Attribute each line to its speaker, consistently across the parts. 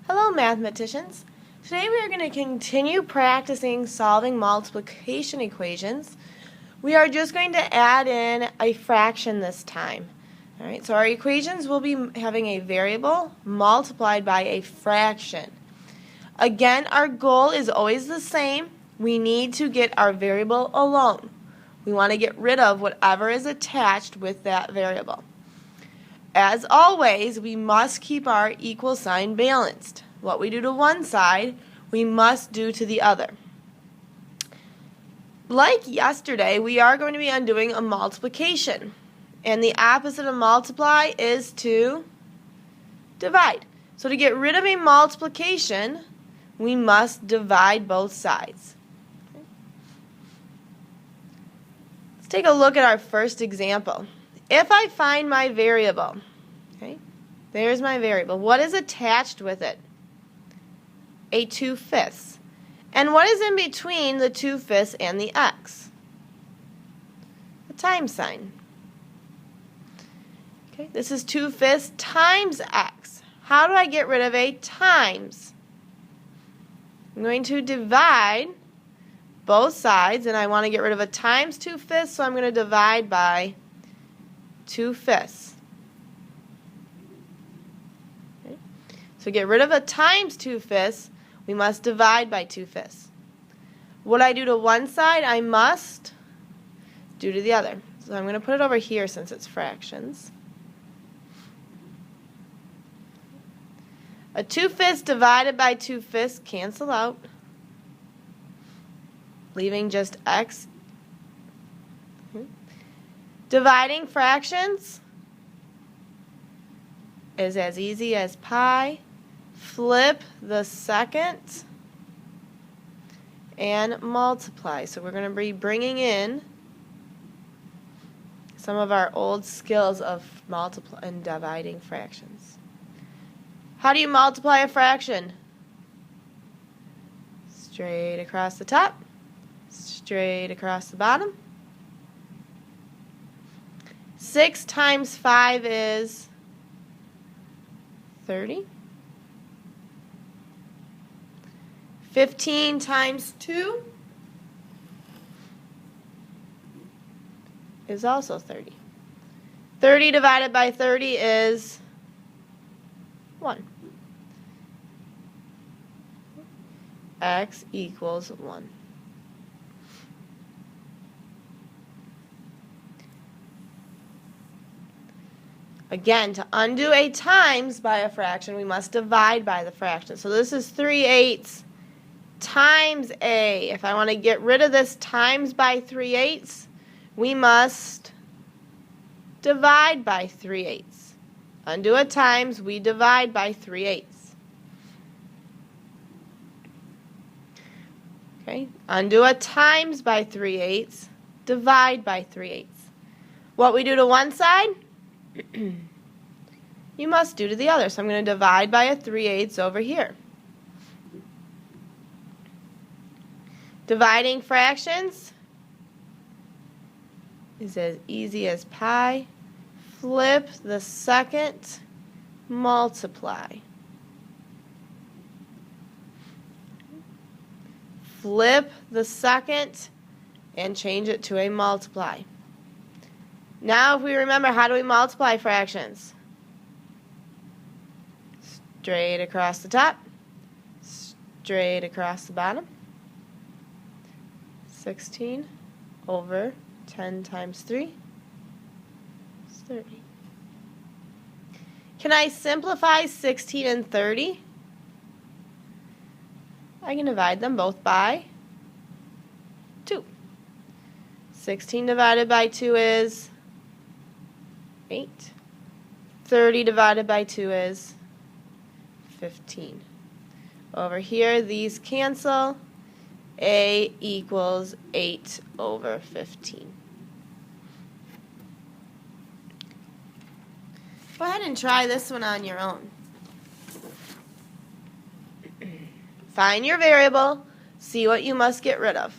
Speaker 1: Hello, mathematicians. Today we are going to continue practicing solving multiplication equations. We are just going to add in a fraction this time. All right, so our equations will be having a variable multiplied by a fraction. Again, our goal is always the same. We need to get our variable alone. We want to get rid of whatever is attached with that variable. As always, we must keep our equal sign balanced. What we do to one side, we must do to the other. Like yesterday, we are going to be undoing a multiplication. And the opposite of multiply is to divide. So to get rid of a multiplication, we must divide both sides. Let's take a look at our first example. If I find my variable, okay, there's my variable. What is attached with it? A 2/5. And what is in between the 2/5 and the x? A times sign. Okay, this is 2/5 times x. How do I get rid of a times? I'm going to divide both sides, and I want to get rid of a times 2/5, so I'm going to divide by 2/5. Okay. So get rid of a times 2/5, we must divide by 2/5. What I do to one side, I must do to the other. So I'm going to put it over here since it's fractions. A 2/5 divided by 2/5 cancel out, leaving just x. Dividing fractions is as easy as pi. Flip the second and multiply. So we're going to be bringing in some of our old skills of multiplying and dividing fractions. How do you multiply a fraction? Straight across the top, straight across the bottom. 6 times 5 is 30. 15 times 2 is also 30. 30 divided by 30 is 1. X equals 1. Again, to undo a times by a fraction, we must divide by the fraction. So this is 3/8 times a. If I want to get rid of this times by 3/8, we must divide by 3/8. Undo a times, we divide by 3/8. Okay, undo a times by 3/8, divide by 3/8. What we do to one side, you must do to the other. So I'm going to divide by a 3/8 over here. Dividing fractions is as easy as pi. Flip the second, multiply. Flip the second and change it to a multiply. Now if we remember, how do we multiply fractions? Straight across the top, straight across the bottom. 16 over 10 times 3 is 30. Can I simplify 16 and 30? I can divide them both by 2. 16 divided by 2 is 8. 30 divided by 2 is 15. Over here, these cancel. A equals 8 over 15. Go ahead and try this one on your own. Find your variable, see what you must get rid of.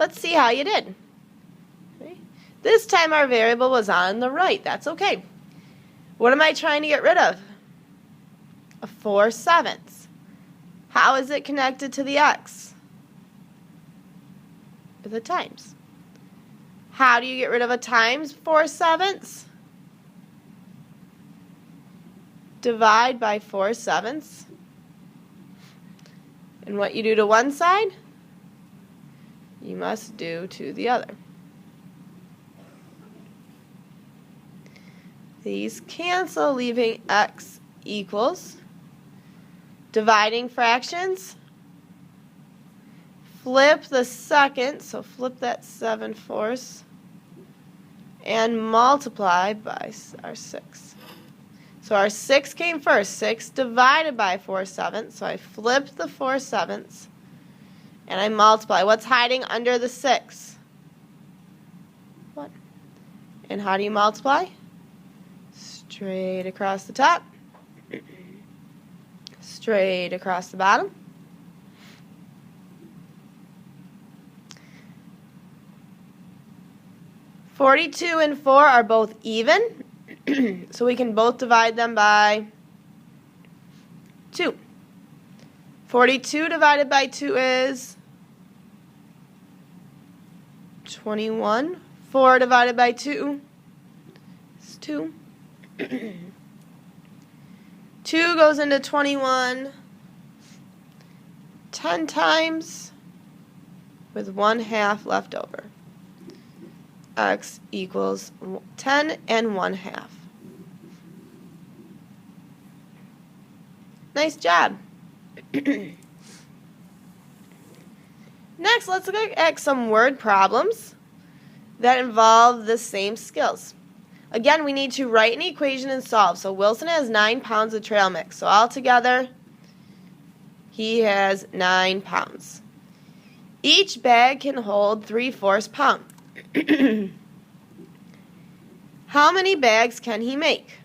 Speaker 1: Let's see how you did. Okay. This time our variable was on the right. That's okay. What am I trying to get rid of? A 4/7. How is it connected to the x? With a times. How do you get rid of a times 4/7? Divide by 4/7. And what you do to one side, you must do to the other. These cancel, leaving x equals. Dividing fractions, flip the second, so flip that 7/4, and multiply by our 6. So our 6 came first. 6 divided by 4/7, so I flip the 4/7, and I multiply. What's hiding under the 6? 1. And how do you multiply? Straight across the top. Straight across the bottom. (42) and 4 are both even, so we can both divide them by 2. 42 divided by 2 is 21. 4 divided by 2 is 2. 2 goes into 21 10 times with 1/2 left over. X equals 10 and 1/2. Nice job. Next, let's look at some word problems that involve the same skills. Again, we need to write an equation and solve. So Wilson has 9 pounds of trail mix. So altogether, he has 9 pounds. Each bag can hold 3/4 pound. How many bags can he make?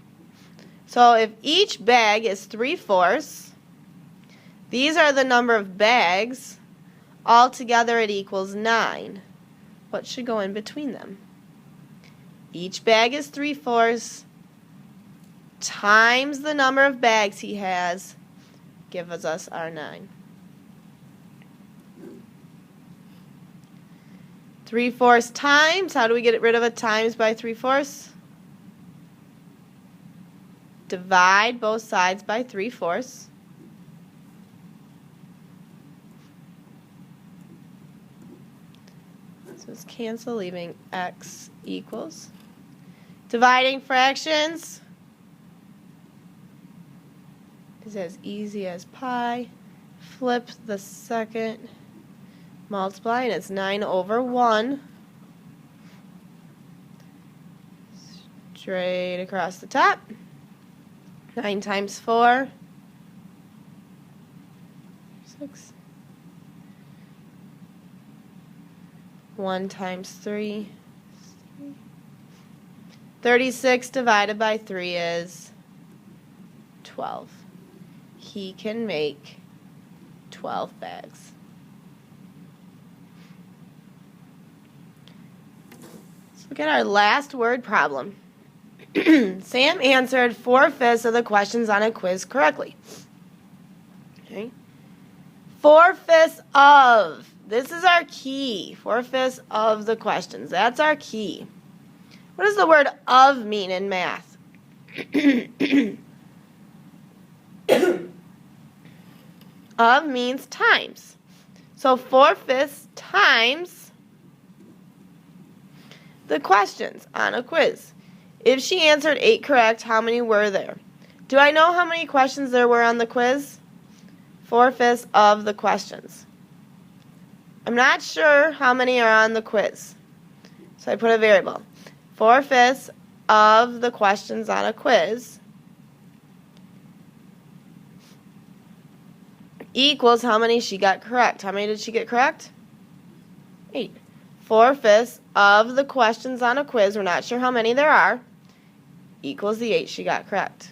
Speaker 1: So if each bag is 3/4, these are the number of bags. Altogether, it equals 9. What should go in between them? Each bag is 3/4 times the number of bags he has gives us our 9. 3/4 times, how do we get rid of a times by 3/4? Divide both sides by 3/4. So it's cancel, leaving x equals. Dividing fractions is as easy as pi. Flip the second, multiply, and it's 9/1. Straight across the top. 9 times 4. 6. 1 times 3. 36 divided by 3 is 12. He can make 12 bags. Let's look at our last word problem. Sam answered 4/5 of the questions on a quiz correctly. Okay. 4/5 of. This is our key. 4/5 of the questions. That's our key. What does the word of mean in math? Of means times. So 4/5 times the questions on a quiz. If she answered 8 correct, how many were there? Do I know how many questions there were on the quiz? 4/5 of the questions. I'm not sure how many are on the quiz, so I put a variable. 4/5 of the questions on a quiz equals how many she got correct. How many did she get correct? 8. 4/5 of the questions on a quiz, we're not sure how many there are, equals the 8 she got correct.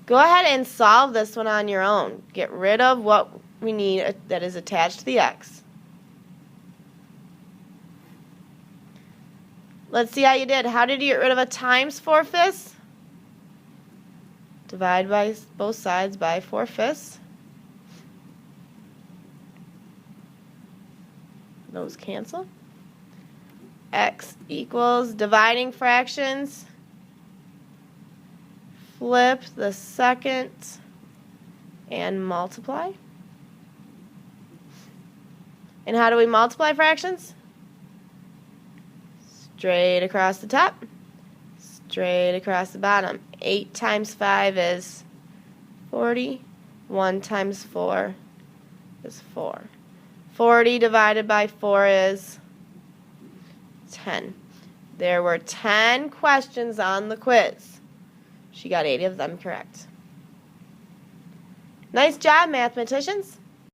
Speaker 1: Go ahead and solve this one on your own. Get rid of what we need that is attached to the x. Let's see how you did. How did you get rid of a times 4/5? Divide by both sides by 4/5. Those cancel. X equals dividing fractions. Flip the second and multiply. And how do we multiply fractions? Straight across the top, straight across the bottom. 8 times 5 is 40. 1 times 4 is 4. 40 divided by 4 is 10. There were 10 questions on the quiz. She got 80 of them correct. Nice job, mathematicians.